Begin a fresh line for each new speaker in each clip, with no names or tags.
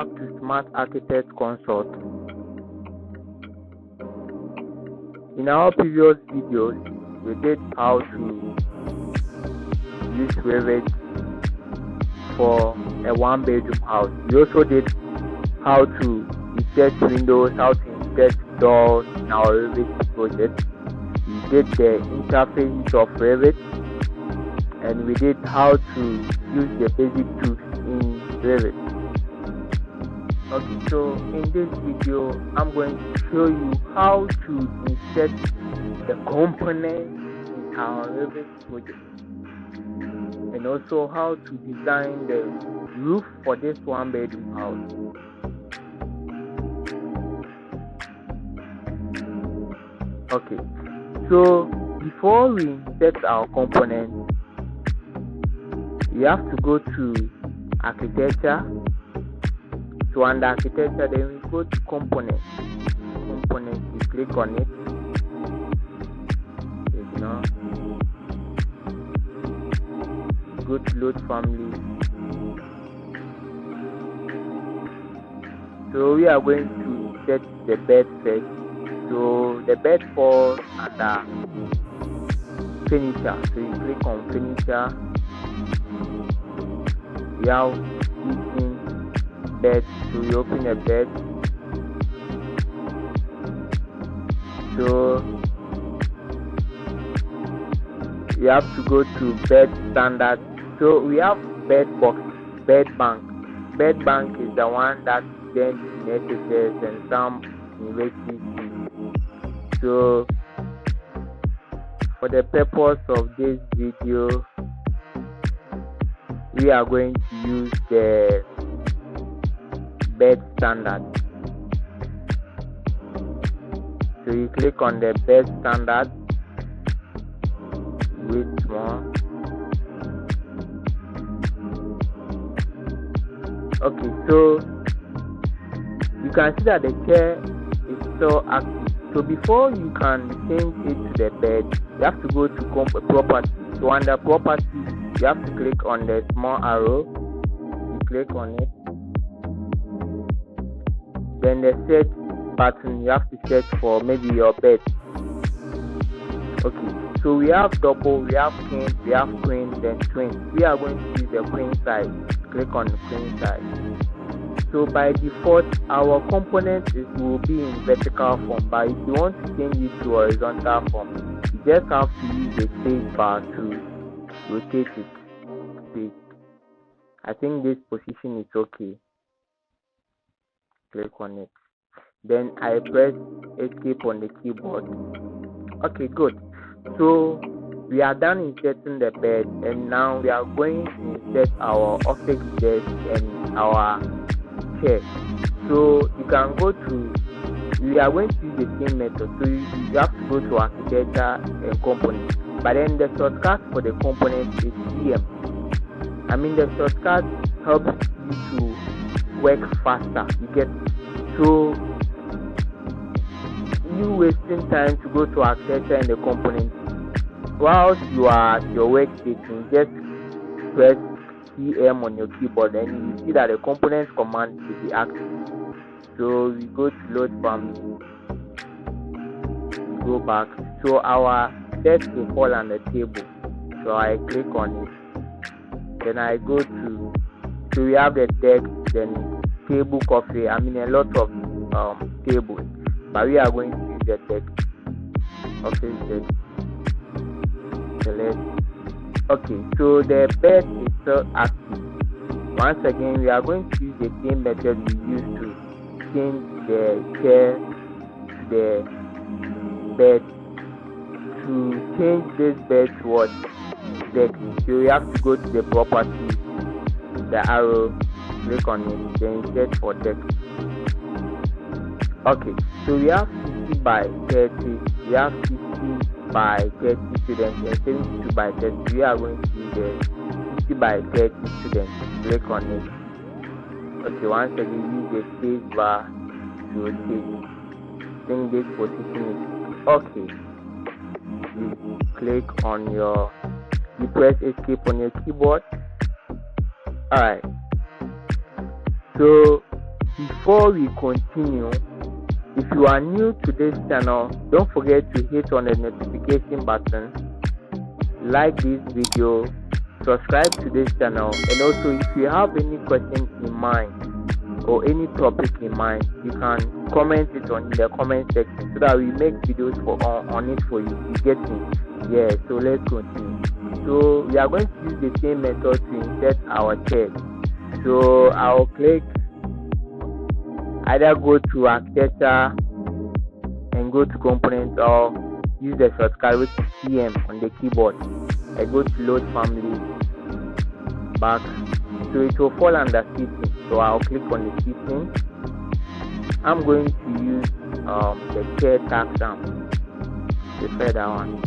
back to Smart Architect Consult. In our previous videos, we did how to use Revit for a one-bedroom house. We also did how to insert windows, how to insert doors in our Revit project. We did the interface of Revit, and we did how to use the basic tools in Revit. Okay, so in this video, I'm going to show you how to insert the components in our Revit project, and also how to design the roof for this one-bedroom house. Okay, so before we insert our components, we have to go to architecture. So under architecture, then we go to components. You click on it. Go to load family. So we are going to set the bed first. So the bed falls under furniture. So you click on furniture. We have heating bed. So you open a bed. So you have to go to bed standard. So we have bed box, bed bank. Bed bank is the one that then in SHS and some universities. So for the purpose of this video, we are going to use the bed standard. So you click on the bed standard. Wait more. Okay, so you can see that the chair is still active. So before you can change it to the bed, you have to go to property. So under property, you have to click on the small arrow. You click on it. Then the search button, you have to search for maybe your bed. Okay, so we have double, we have king, we have queen, then twin. We are going to use the queen size. Click on the queen size. So by default, our component will be in vertical form, but if you want to change it to horizontal form, you just have to use the space bar to rotate it. See, I think this position is okay. Click on it. Then I press escape on the keyboard. Okay, good. So we are done inserting the bed, and now we are going to insert our office desk and our chair. So you can go to, we are going to use the same method. So you have to go to architecture and components, but then the shortcut for the components is CM. I mean, the shortcut helps you to work faster. You get, so you wasting time to go to architecture and the components. Whilst you are at your workstation, just press CM on your keyboard, and you see that the components command will be active. So we go to load family. We go back. So our desk will fall on the table. So I click on it. Then I go to, so we have the desk, then table, coffee. I mean a lot of tables, but we are going to use the desk. Office desk. Select. Okay, so the bed is still active. Once again, we are going to use the same method we used to change the chair to the bed. To change this bed to what? Deck. So you have to go to the property, the arrow, click on it, then insert for deck. Okay, so we have 50 by 30, we have 50 by 30 students, and 72 by 30. We are going to use the 50 by 30 students. Click on it. Okay, once again, use the space bar to rotate. I think this position is okay. You click on your, you press escape on your keyboard. Alright, so before we continue, if you are new to this channel, don't forget to hit on the notification button, like this video, subscribe to this channel, and also if you have any questions in mind or any topic in mind, you can comment it on the comment section so that we make videos on it for you. You get me? Yeah, so let's continue. So we are going to use the same method to insert our chair. So I'll click, either go to architecture and go to components, or use the shortcut which is CM on the keyboard. I go to load family, back, so it will fall under seating. So I'll click on the seating. I'm going to use the chair taxam, the feather one.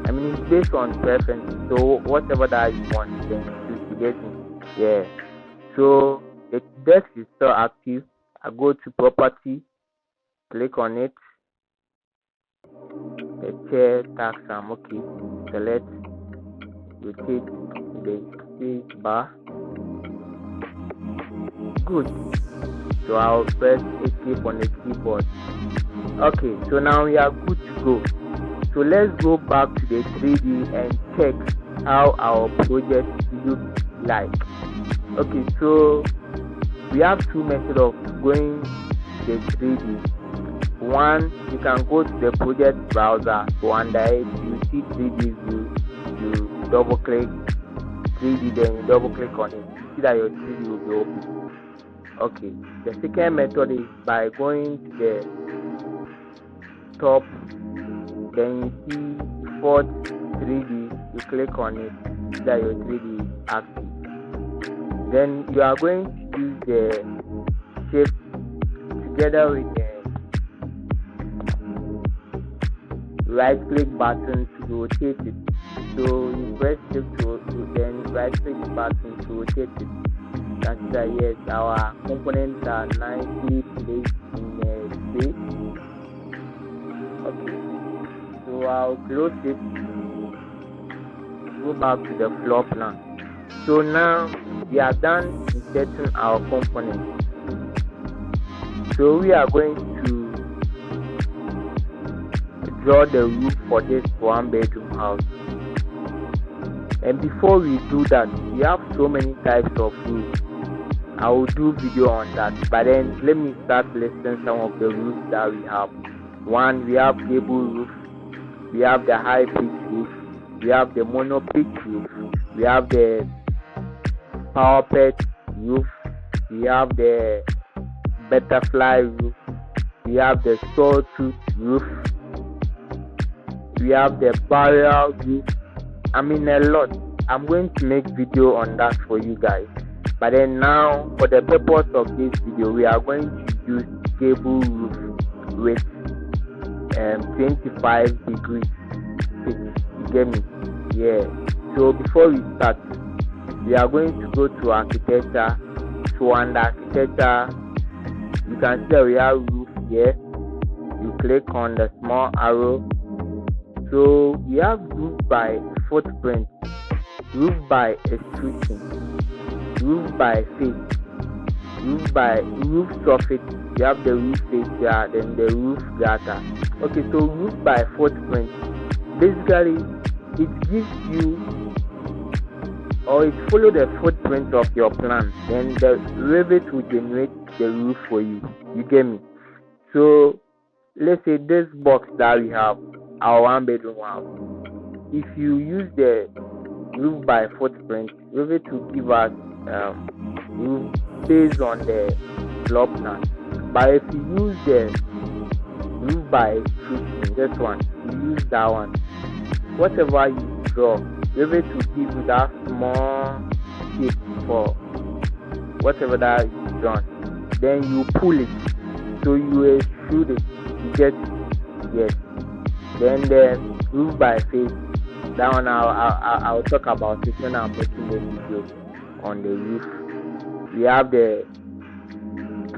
I mean, it's based on preference, so whatever that you want, then choose to get me. Yeah. So the desk is still active. I go to property, click on it, the chair taxam, okay, select, rotate the space bar. Good. So I'll press escape on the keyboard. Okay, so now we are good to go. So let's go back to the 3D and check how our project looks like. Okay, so we have two methods of going to the 3D. One, you can go to the project browser, so under it you see 3D view, you double click 3D, then you double click on it, you see that your 3D will be open. Okay, the second method is by going to the top, then you see default 3D, you click on it, see that your 3D is active. Then you are going to use the shift together with the right click button to rotate it. So you press shift to then right click button to rotate it. That's that. Yes, our components are nicely placed in the space. Okay, so I'll close it, go back to the floor plan. So now we are done inserting our components. So we are going to draw the roof for this 1-bedroom house. And before we do that, we have so many types of roofs. I will do video on that, but then let me start listing some of the roofs that we have. One, we have gable roof, we have the high pitch roof, we have the mono pitch roof, we have the parapet roof, we have the butterfly roof, we have the sawtooth roof, we have the barrel roof. I mean, a lot. I'm going to make video on that for you guys, but then now for the purpose of this video, we are going to use gable roof with 25 degrees pitch. You get me? Yeah. So before we start, we are going to go to architecture. So under architecture, you can see that we have roof here. You click on the small arrow. So we have roof by footprint, roof by extrusion, roof by face, roof by roof surface. You have the roof fascia, then the roof gutter. Okay, so roof by footprint, basically it gives you, or it follows the footprint of your plan, then the Revit will generate the roof for you. You get me? So let's say this box that we have, our 1-bedroom house, if you use the roof by footprint, Revit will give us roof based on the floor plan. But if you use the roof by extrusion, this one, you use that one, whatever you draw, Revit will give you that small shape for whatever that you drawn. Then you pull it, so you extrude it, you get it. Yes. Then the roof by face, that one I'll talk about it when I'm making the video on the roof. We have the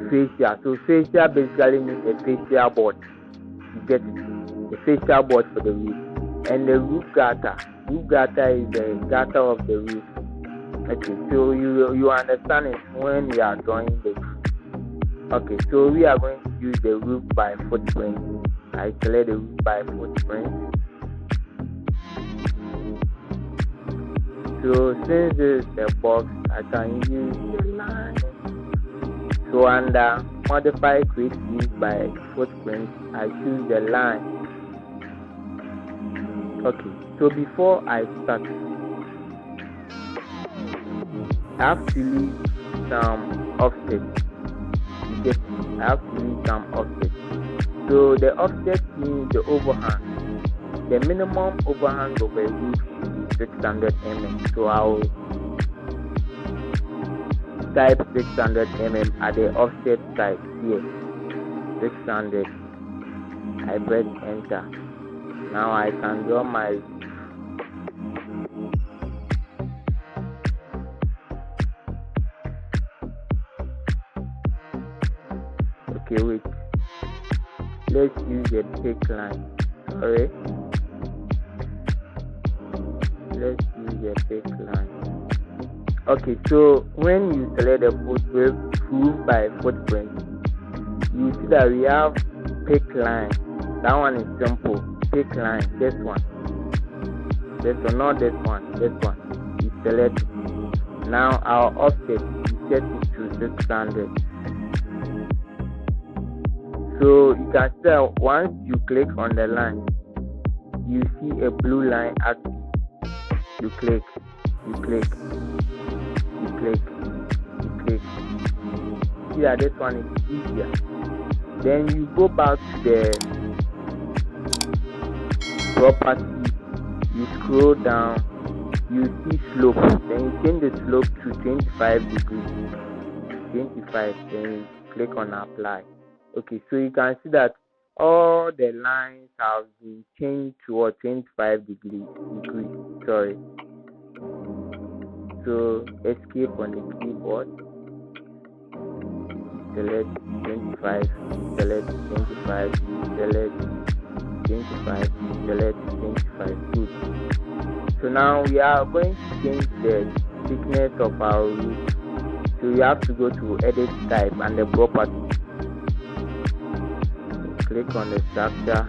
fascia. So fascia basically means a fascia board. You get it? The fascia board for the roof. And the roof gutter. Roof gutter is the gutter of the roof. Okay, so you understand it when we are drawing the roof. Okay, so we are going to use the roof by footprint. I select the roof by footprint. So since this is the box, I can use the line. So under modify create roof by footprint, I choose the line. Okay, so before I start, I have to leave some offset. Okay, I have to leave some offset. So the offset means the overhang. The minimum overhang of a roof should be 600 mm. So I will type 600 mm at the offset side here. 600. I press enter. Now I can draw my roof. Okay, wait. Let's use a pick line. Sorry. Let's use a pick line. Okay, so when you select the roof by footprint, you see that we have pick line. That one is simple. Pick line. This one. This one, not this one. This one. You select it. Now our offset, we set it to 600. So you can see that once you click on the line, you see a blue line active. You click, you click, you click, you click. See that this one is easier. Then you go back to the property, you scroll down, you see slope. Then you change the slope to 25 degrees. 25, then you click on apply. Okay, so you can see that all the lines have been changed to 25 degrees. Sorry. So escape on the keyboard. Select 25. Select 25. Select 25. Select 25. Good. So now we are going to change the thickness of our roof. So you have to go to edit type and the property. Click on the structure,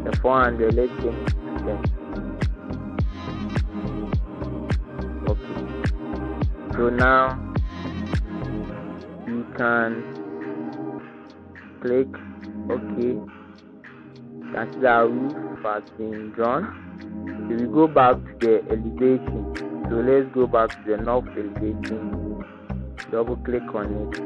the 400, let's change to 10. Okay, so now you can click OK. You can see the roof has been drawn. So we go back to the elevation. So let's go back to the north elevation. Double click on it.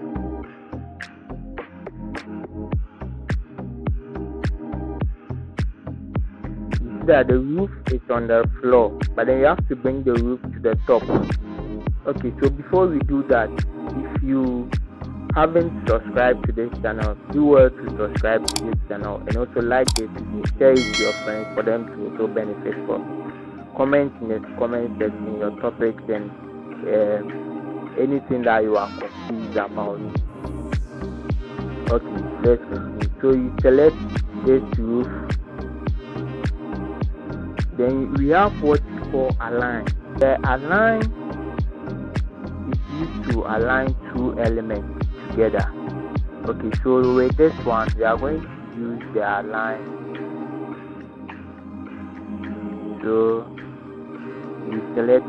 That the roof is on the floor, but then you have to bring the roof to the top. Okay, so before we do that, if you haven't subscribed to this channel, do well to subscribe to this channel and also like this video, share it to your friends for them to also benefit from. Comment in the comment section your topics and anything that you are confused about. Okay, let's continue. So you select this roof. Then we have what we call align. The align is used to align two elements together. Okay, so with this one, we are going to use the align. So we select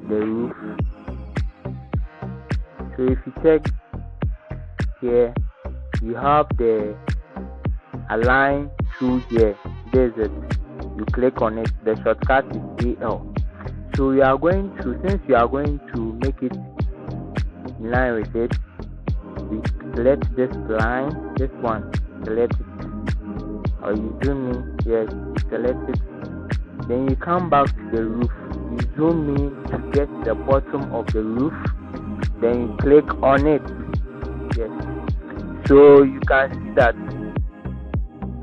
the roof. So if you check here, you have the align tool here. There's it. You click on it. The shortcut is AL. So we are going to, since you are going to make it in line with it, we select this line, this one, select it. Or you zoom in, yes, you select it. Then you come back to the roof. You zoom in to get the bottom of the roof. Then you click on it. Yes. So you can see that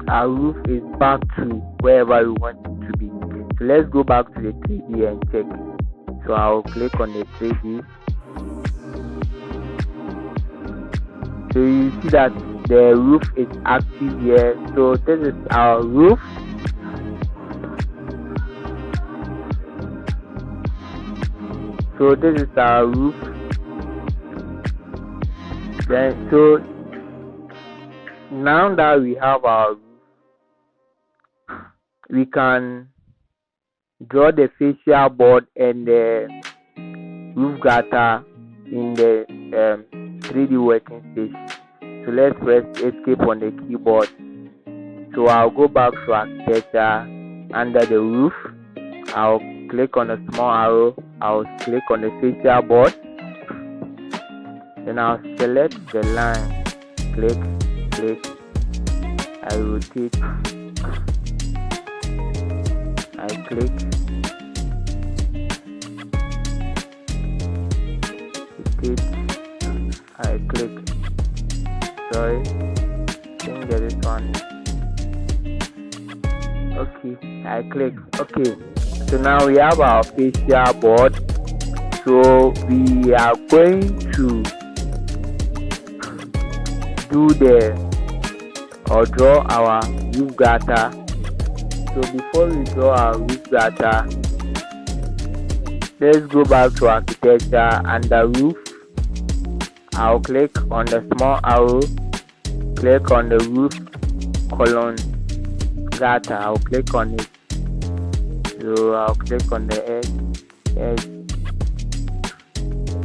our roof is back to wherever we want it to be. So let's go back to the 3D and check. So I'll click on the 3D. So you see that the roof is active here. So this is our roof. So this is our roof. Then so now that we have our roof, we can draw the facial board and the roof gutter in the 3D working station. So let's press escape on the keyboard. So I'll go back to architecture. Under the roof, I'll click on the small arrow. I'll click on the facial board. Then I'll select the line. Click. I rotate. I click. I click. Sorry, I think there is one. Okay, I click. Okay, so now we have our facial board. So we are going to draw our roof gutter. So before we draw our roof gutter, let's go back to architecture. Under roof, I'll click on the small arrow, click on the roof column gutter. I'll click on it. So I'll click on the edge.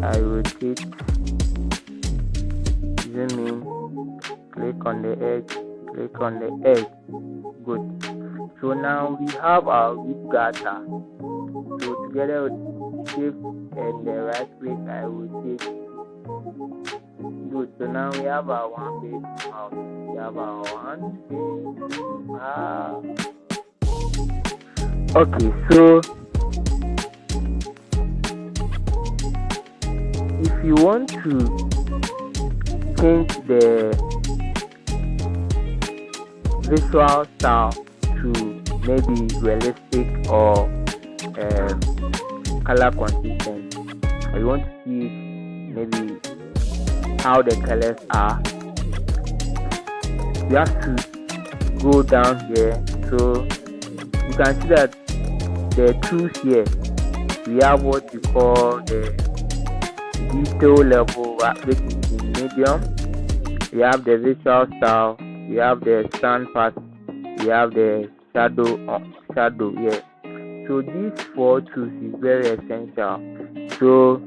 I rotate, zoom in, click on the edge. Good. So now we have our roof gutter. So together with shift and the right click, I rotate. Good. So now we have our one bedroom house. We have our one bedroom house. Okay, so if you want to change the visual style to maybe realistic or color consistent, or you want to see maybe how the colors are, you have to go down here. So you can see that the tools here, we have what you call the detail level, which is in medium. We have the visual style, we have the sun part, we have the shadow here. So these four tools is very essential. So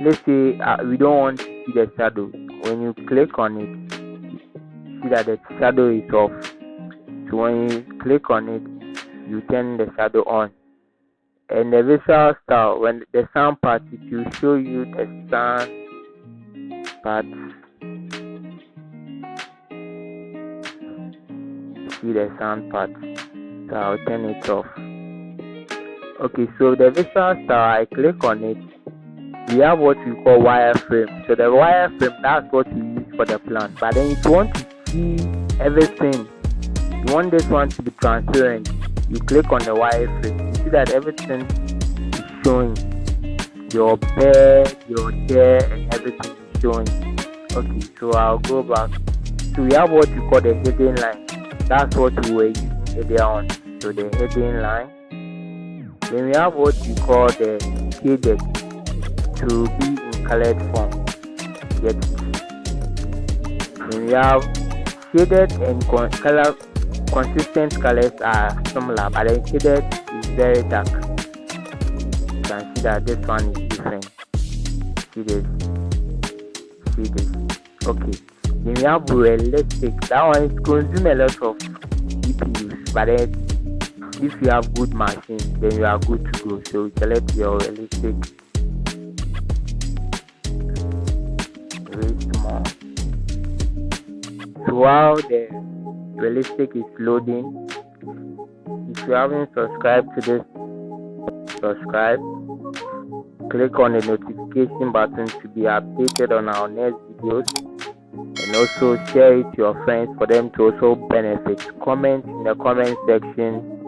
let's say we don't want to see the shadow. When you click on it, see that the shadow is off. So when you click on it, you turn the shadow on. And the visual style, when the sound part, it will show you the sound part. See the sound part. So I'll turn it off. Okay, so the visual style, I click on it. We have what we call wireframe. So the wireframe, that's what we use for the plan. But then if you want to see everything, you want this one to be transparent, you click on the wireframe. You see that everything is showing. Your bed, your chair, and everything is showing. Okay, so I'll go back. So we have what we call the hidden line. That's what we were using earlier on. So the hidden line. Then we have what we call the shaded, to be in colored form. Get it? Then we have shaded and color consistent colors are similar, but then shaded is very dark. You can see that this one is different. See this. Okay. Then we have realistic. That one is consume a lot of GPUs, but then if you have good machines, then you are good to go. So you select your realistic. Very small. So while the realistic is loading, if you haven't subscribed to this, subscribe. Click on the notification button to be updated on our next videos, and also share it to your friends for them to also benefit. Comment in the comment section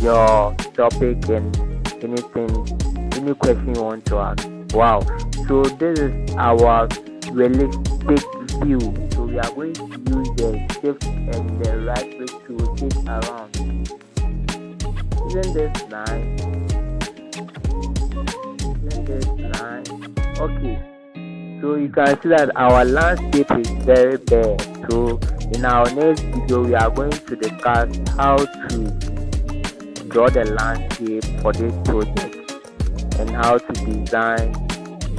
your topic and any question you want to ask. Wow, so this is our realistic view. So we are going to use the shift and the right click to rotate around. Isn't this nice? Okay, So you can see that our landscape is very bare. So in our next video, we are going to discuss how to draw the landscape for this project and how to design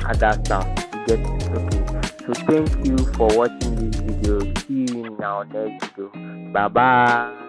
other stuff. You get it? Okay. So thank you for watching this video. See you in our next video. Bye bye.